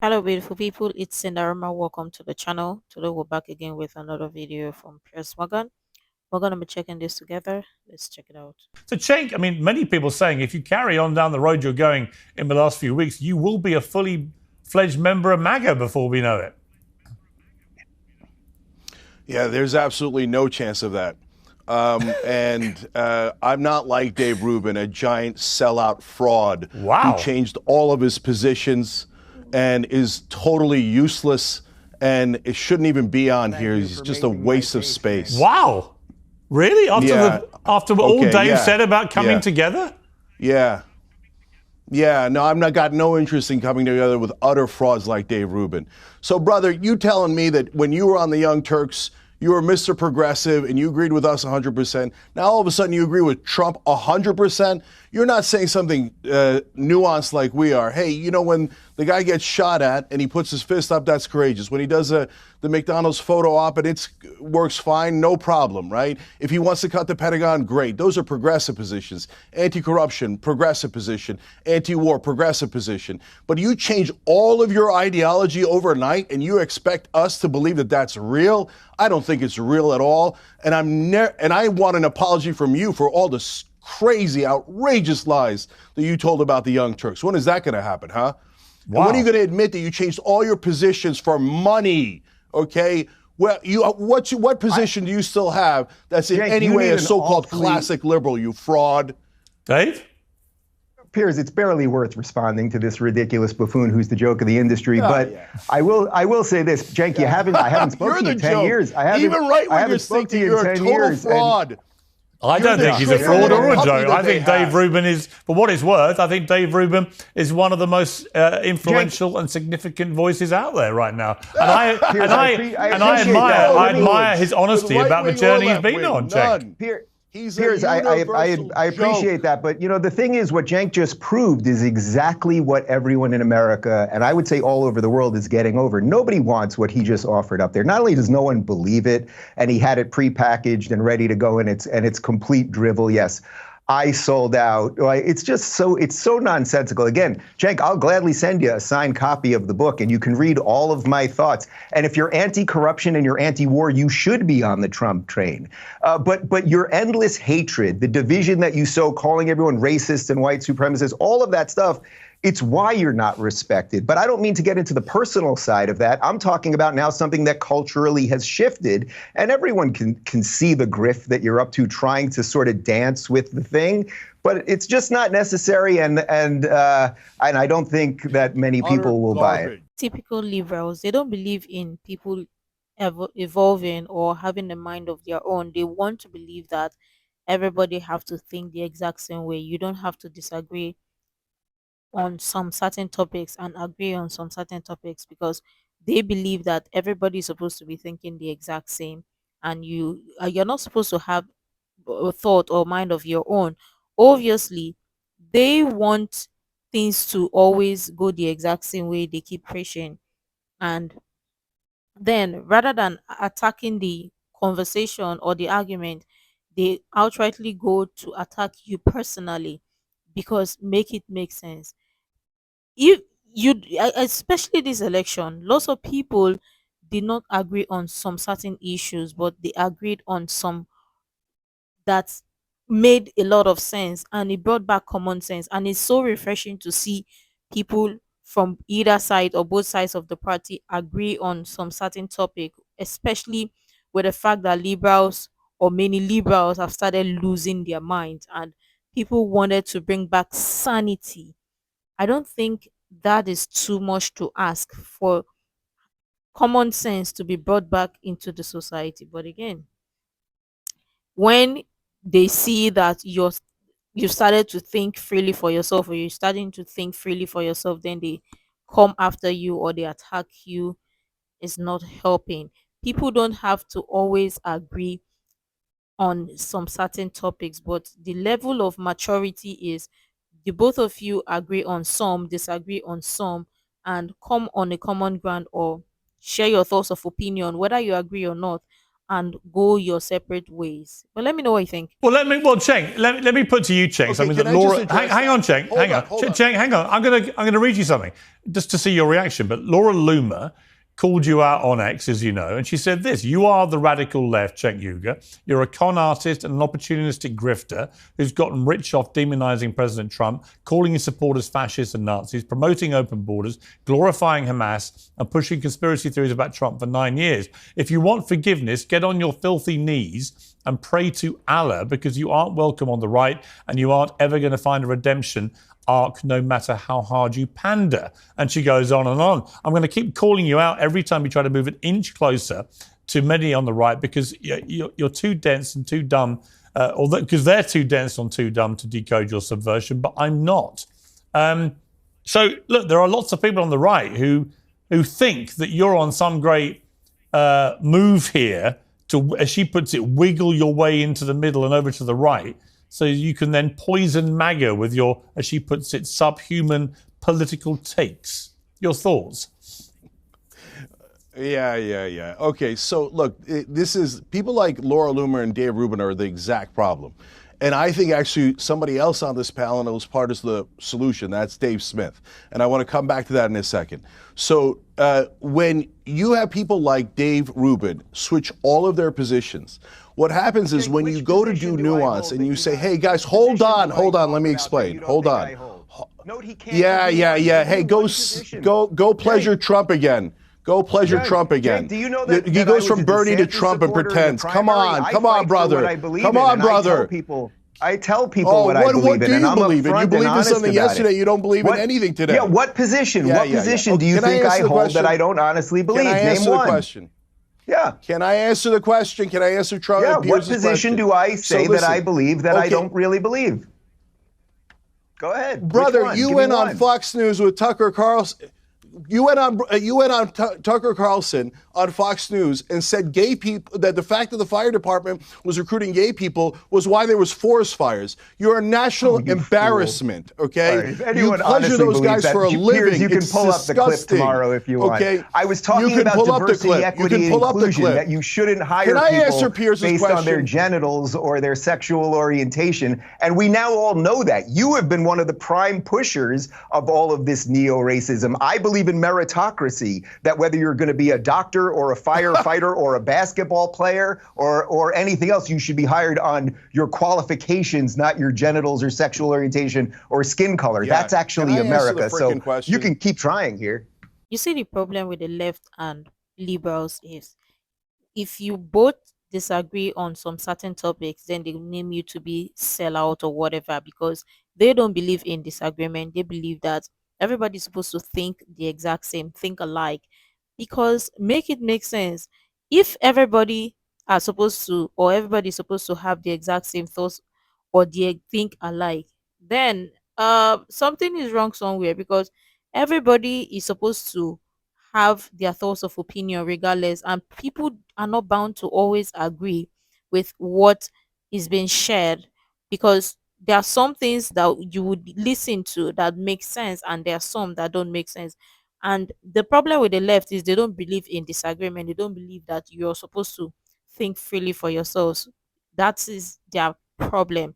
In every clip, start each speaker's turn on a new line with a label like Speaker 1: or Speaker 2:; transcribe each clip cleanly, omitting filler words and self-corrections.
Speaker 1: Hello, beautiful people. It's Sindafam. Welcome to the channel. Today, we're back again with another video from Piers. We're going to be checking this together. Let's check it out.
Speaker 2: So, Cenk, I mean, many people saying if you carry on down the road you're going in the last few weeks, you will be a fully fledged member of MAGA before we know it.
Speaker 3: Yeah, there's absolutely no chance of that. I'm not like Dave Rubin, a giant sellout fraud
Speaker 2: Wow.
Speaker 3: who changed all of his positions and is totally useless and it shouldn't even be on here. He's just a waste of space.
Speaker 2: Wow. Really? After what all Dave said about coming together?
Speaker 3: Yeah. Yeah, no, got no interest in coming together with utter frauds like Dave Rubin. So, brother, you telling me that when you were on the Young Turks, you were Mr. Progressive and you agreed with us 100%. Now, all of a sudden, you agree with Trump 100%. You're not saying something nuanced like we are. Hey, you know, when the guy gets shot at and he puts his fist up, that's courageous. When he does the McDonald's photo op and it works fine, no problem, right? If he wants to cut the Pentagon, great. Those are progressive positions. Anti-corruption, progressive position. Anti-war, progressive position. But you change all of your ideology overnight and you expect us to believe that that's real? I don't think it's real at all. And I want an apology from you for all the crazy, outrageous lies that you told about the Young Turks. When is that going to happen, huh? Wow. And when are you going to admit that you changed all your positions for money? Okay. Well, what position do you still have that's in any way a so-called classic liberal? You fraud,
Speaker 2: Dave.
Speaker 4: Piers, it's barely worth responding to this ridiculous buffoon who's the joke of the industry. But I will say this, Cenk, I haven't spoken to you in 10 years.
Speaker 3: Even right when you're thinking you're a total fraud.
Speaker 2: I don't think he's a fraud or a joke. I think Dave Rubin is, for what it's worth, I think Dave Rubin is one of the most influential and significant voices out there right now. And I admire his honesty about the journey he's been on, Cenk.
Speaker 4: Piers, I appreciate that, but you know the thing is, what Cenk just proved is exactly what everyone in America, and I would say all over the world, is getting over. Nobody wants what he just offered up there. Not only does no one believe it, and he had it prepackaged and ready to go, and it's complete drivel. Yes, I sold out. It's just so nonsensical. Again, Cenk, I'll gladly send you a signed copy of the book and you can read all of my thoughts. And if you're anti-corruption and you're anti-war, you should be on the Trump train. But your endless hatred, the division that you sow, calling everyone racist and white supremacist, all of that stuff, it's why you're not respected. But I don't mean to get into the personal side of that. I'm talking about now something that culturally has shifted, and everyone can see the grift that you're up to, trying to sort of dance with the thing. But it's just not necessary, and I don't think that many people will buy it.
Speaker 1: Typical liberals, they don't believe in people evolving or having a mind of their own. They want to believe that everybody have to think the exact same way. You don't have to disagree on some certain topics and agree on some certain topics because they believe that everybody is supposed to be thinking the exact same, and you're not supposed to have a thought or mind of your own. Obviously, they want things to always go the exact same way. They keep pushing, and then rather than attacking the conversation or the argument, they outrightly go to attack you personally because make it make sense. If especially this election, lots of people did not agree on some certain issues, but they agreed on some that made a lot of sense, and it brought back common sense. And it's so refreshing to see people from either side or both sides of the party agree on some certain topic, especially with the fact that liberals or many liberals have started losing their minds and people wanted to bring back sanity. I don't think that is too much to ask for common sense to be brought back into the society. But again, when they see that you started to think freely for yourself, or you're starting to think freely for yourself, then they come after you or they attack you. Is not helping. People don't have to always agree on some certain topics, but the level of maturity is the both of you agree on some, disagree on some, and come on a common ground or share your thoughts of opinion, whether you agree or not. and go your separate ways. But let me know what you think.
Speaker 2: Well, Cenk, let me put to you, Cenk, something that Laura. Hang on, Cenk, hang on. Cenk, hang on. I'm gonna read you something just to see your reaction. But Laura Loomer called you out on X, as you know, and she said this: "You are the radical left, Cenk Uygur. You're a con artist and an opportunistic grifter who's gotten rich off demonizing President Trump, calling his supporters fascists and Nazis, promoting open borders, glorifying Hamas, and pushing conspiracy theories about Trump for 9 years. If you want forgiveness, get on your filthy knees and pray to Allah, because you aren't welcome on the right and you aren't ever going to find a redemption arc no matter how hard you pander." And she goes on and on. I'm going to keep calling you out every time you try to move an inch closer to many on the right, because you're too dense and too dumb, because they're too dense and too dumb to decode your subversion, but I'm not. So look, there are lots of people on the right who think that you're on some great move here to, as she puts it, wiggle your way into the middle and over to the right, so you can then poison MAGA with your, as she puts it, subhuman political takes. Your thoughts?
Speaker 3: Yeah. Okay, so look, this is, people like Laura Loomer and Dave Rubin are the exact problem. And I think actually somebody else on this panel was part of the solution. That's Dave Smith. And I want to come back to that in a second. So when you have people like Dave Rubin switch all of their positions, what happens is when you go to do nuance and you say, hey guys, hold on, let me explain. Hold on. Yeah. Hey, go pleasure Trump again. Go pleasure Trump again.
Speaker 4: Do you know that
Speaker 3: he goes from Bernie to Trump and pretends. Come on, brother. Come on, brother.
Speaker 4: I tell people what I believe in.
Speaker 3: What do you believe in? You believed in something yesterday. You don't believe in anything today.
Speaker 4: Yeah, what position? What position do you think I hold that I don't honestly believe?
Speaker 3: Can I answer the question?
Speaker 4: Yeah.
Speaker 3: Can I answer the question? Can I answer Trump?
Speaker 4: Yeah, what position do I say that I believe that I don't really believe? Go ahead.
Speaker 3: Brother, you went on Fox News with Tucker Carlson. You went on Tucker Carlson on Fox News and said gay people, that the fact that the fire department was recruiting gay people was why there was forest fires. You're a national embarrassment, okay?
Speaker 4: Right.
Speaker 3: You pleasure those guys for a living.
Speaker 4: You can pull up the clip tomorrow if you want.
Speaker 3: Okay?
Speaker 4: I was talking about diversity, equity, and inclusion, that you shouldn't hire people based on their genitals or their sexual orientation. And we now all know that. You have been one of the prime pushers of all of this neo-racism. I believe in meritocracy, that whether you're going to be a doctor or a firefighter or a basketball player or anything else, you should be hired on your qualifications, not your genitals or sexual orientation or skin color. Yeah. That's actually America. So you can keep trying here.
Speaker 1: You see, the problem with the left and liberals is if you both disagree on some certain topics, then they name you to be sellout or whatever, because they don't believe in disagreement. They believe that everybody's supposed to think the exact same, think alike, because make it make sense. If everybody are supposed to, or everybody's supposed to have the exact same thoughts or they think alike, then something is wrong somewhere, because everybody is supposed to have their thoughts of opinion regardless, and people are not bound to always agree with what is being shared, because there are some things that you would listen to that make sense and there are some that don't make sense. And the problem with the left is they don't believe in disagreement. They don't believe that you're supposed to think freely for yourselves. That is their problem.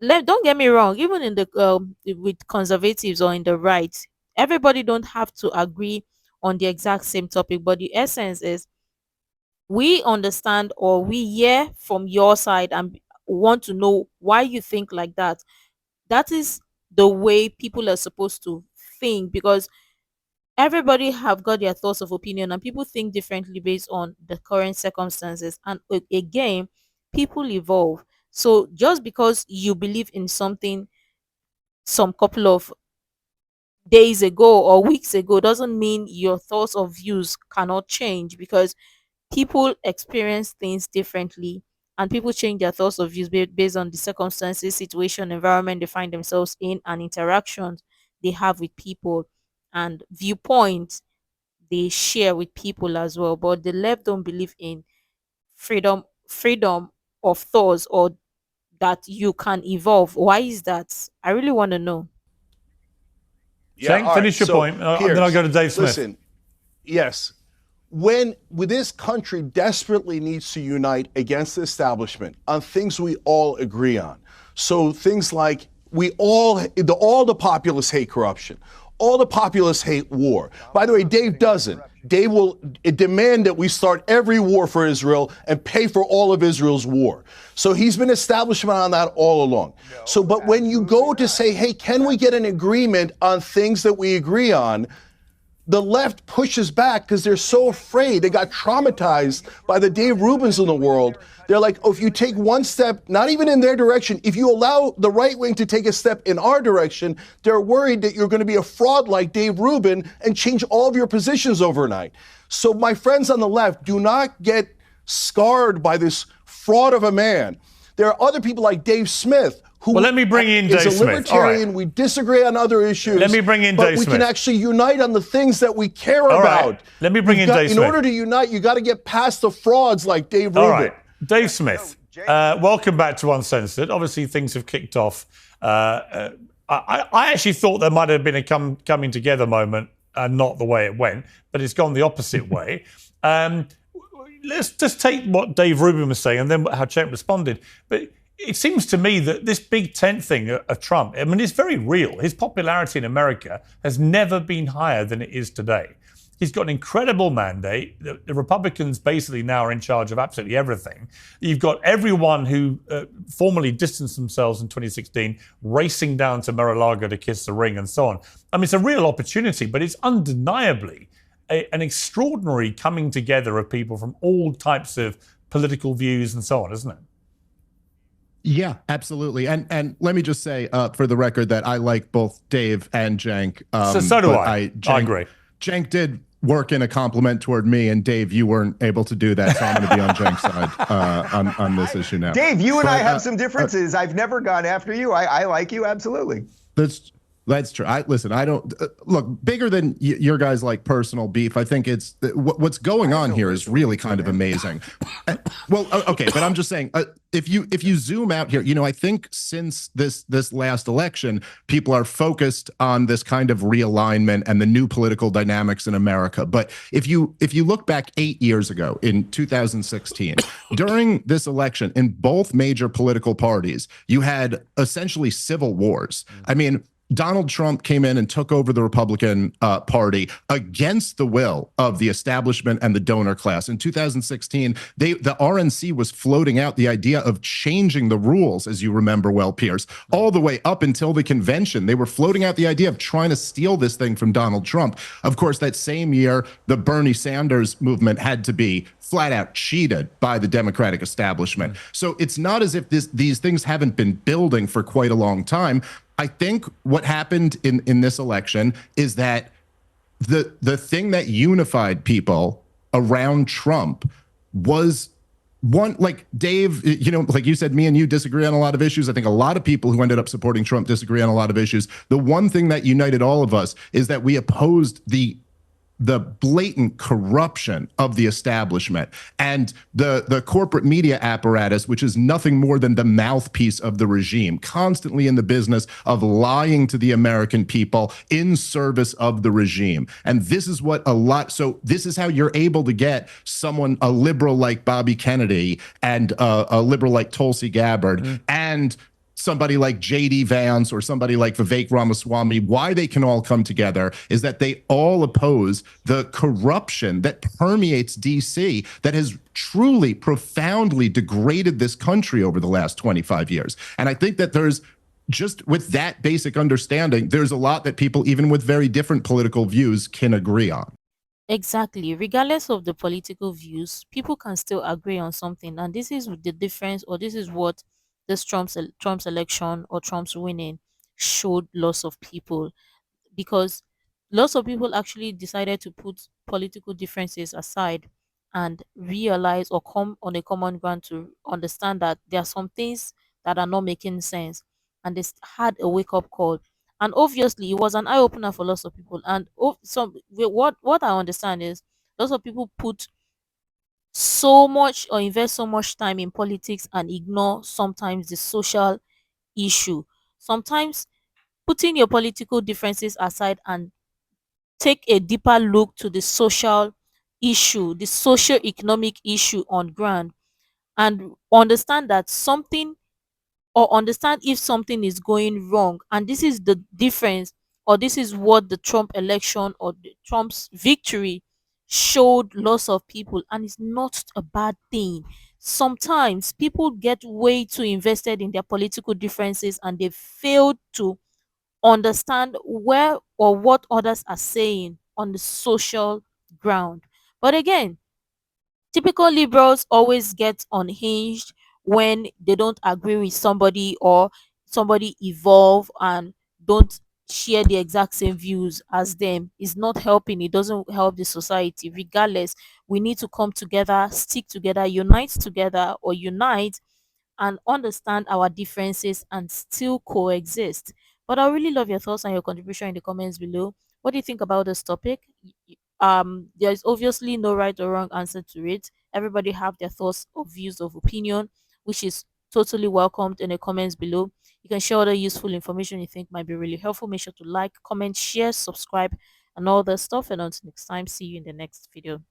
Speaker 1: Don't get me wrong, even in the with conservatives or in the right, everybody don't have to agree on the exact same topic, but the essence is we understand or we hear from your side and want to know why you think like that. That is the way people are supposed to think, because everybody have got their thoughts of opinion and people think differently based on the current circumstances. And again, people evolve. So just because you believe in something some couple of days ago or weeks ago doesn't mean your thoughts or views cannot change, because people experience things differently and people change their thoughts or views based on the circumstances, situation, environment they find themselves in, and interactions they have with people and viewpoints they share with people as well. But the left don't believe in freedom of thoughts, or that you can evolve. Why is that? I really want to know.
Speaker 2: Yeah, Cenk, finish your point, and then I'll go to Dave Smith.
Speaker 3: Listen, yes. when this country desperately needs to unite against the establishment on things we all agree on. So things like all the populists hate corruption. All the populists hate war. By the way, Dave doesn't. Dave will demand that we start every war for Israel and pay for all of Israel's war. So he's been establishment on that all along. But when you go to say, hey, can we get an agreement on things that we agree on? The left pushes back because they're so afraid. They got traumatized by the Dave Rubins in the world. They're like, oh, if you take one step, not even in their direction, if you allow the right wing to take a step in our direction, they're worried that you're going to be a fraud like Dave Rubin and change all of your positions overnight. So my friends on the left, do not get scarred by this fraud of a man. There are other people like Dave Smith, who
Speaker 2: let me bring in Dave Smith.
Speaker 3: Is a libertarian. Right. We disagree on other issues.
Speaker 2: Let me bring in Dave Smith.
Speaker 3: But we can actually unite on the things that we care about.
Speaker 2: Right. Let me bring in Dave Smith.
Speaker 3: In order to unite, you got to get past the frauds like Dave Rubin.
Speaker 2: All right. Dave Smith, welcome back to Uncensored. Obviously, things have kicked off. I actually thought there might have been a coming together moment, and not the way it went, but it's gone the opposite way. Let's just take what Dave Rubin was saying and then how Cenk responded. But it seems to me that this big tent thing of Trump, I mean, it's very real. His popularity in America has never been higher than it is today. He's got an incredible mandate. The Republicans basically now are in charge of absolutely everything. You've got everyone who formally distanced themselves in 2016 racing down to Mar-a-Lago to kiss the ring and so on. I mean, it's a real opportunity, but it's undeniably an extraordinary coming together of people from all types of political views and so on, isn't it?
Speaker 5: Yeah, absolutely. And let me just say, for the record, that I like both Dave and Cenk.
Speaker 2: So do I. I agree.
Speaker 5: Cenk did work in a compliment toward me, and Dave, you weren't able to do that, so I'm going to be on Cenk's side on this issue now.
Speaker 4: Dave, you and I have some differences. I've never gone after you. I like you, absolutely.
Speaker 5: That's true. Listen, I don't look bigger than your guys' like personal beef. I think it's what's going on here is really kind of amazing. Well, okay, but I'm just saying, if you zoom out here, you know, I think since this last election, people are focused on this kind of realignment and the new political dynamics in America. But if you look back 8 years ago in 2016, during this election, in both major political parties, you had essentially civil wars. I mean, Donald Trump came in and took over the Republican Party against the will of the establishment and the donor class. In 2016, the RNC was floating out the idea of changing the rules, as you remember well, Piers, all the way up until the convention. They were floating out the idea of trying to steal this thing from Donald Trump. Of course, that same year, the Bernie Sanders movement had to be flat out cheated by the Democratic establishment. So it's not as if these things haven't been building for quite a long time. I think what happened in this election is that the thing that unified people around Trump was one, like Dave, you know, like you said, me and you disagree on a lot of issues. I think a lot of people who ended up supporting Trump disagree on a lot of issues. The one thing that united all of us is that we opposed the blatant corruption of the establishment and the corporate media apparatus, which is nothing more than the mouthpiece of the regime, constantly in the business of lying to the American people in service of the regime. And this is what so this is how you're able to get someone, a liberal like Bobby Kennedy and a liberal like Tulsi Gabbard and somebody like J.D. Vance or somebody like Vivek Ramaswamy, why they can all come together is that they all oppose the corruption that permeates D.C. that has truly, profoundly degraded this country over the last 25 years. And I think that there's just with that basic understanding, there's a lot that people, even with very different political views, can agree on.
Speaker 1: Exactly. Regardless of the political views, people can still agree on something. And this is the difference, or this is what this Trump's election or Trump's winning showed lots of people, because lots of people actually decided to put political differences aside and realize or come on a common ground to understand that there are some things that are not making sense, and they had a wake-up call. And obviously it was an eye-opener for lots of people. And what I understand is lots of people put so much or invest so much time in politics and ignore sometimes the social issue. Sometimes putting your political differences aside and take a deeper look to the social issue, the socio-economic issue on ground, and understand that something, or understand if something is going wrong. And this is the difference, or this is what the Trump election or Trump's victory showed lots of people, and it's not a bad thing. Sometimes people get way too invested in their political differences and they fail to understand where or what others are saying on the social ground. But again, typical liberals always get unhinged when they don't agree with somebody, or somebody evolve and don't share the exact same views as them. It's not helping, it doesn't help the society. Regardless, we need to come together, stick together, unite together, or unite and understand our differences and still coexist. But I really love your thoughts and your contribution in the comments below. What do you think about this topic? There's obviously no right or wrong answer to it. Everybody have their thoughts or views of opinion, which is totally welcomed in the comments below. You can share other useful information you think might be really helpful. Make sure to like, comment, share, subscribe, and all that stuff. And until next time, see you in the next video.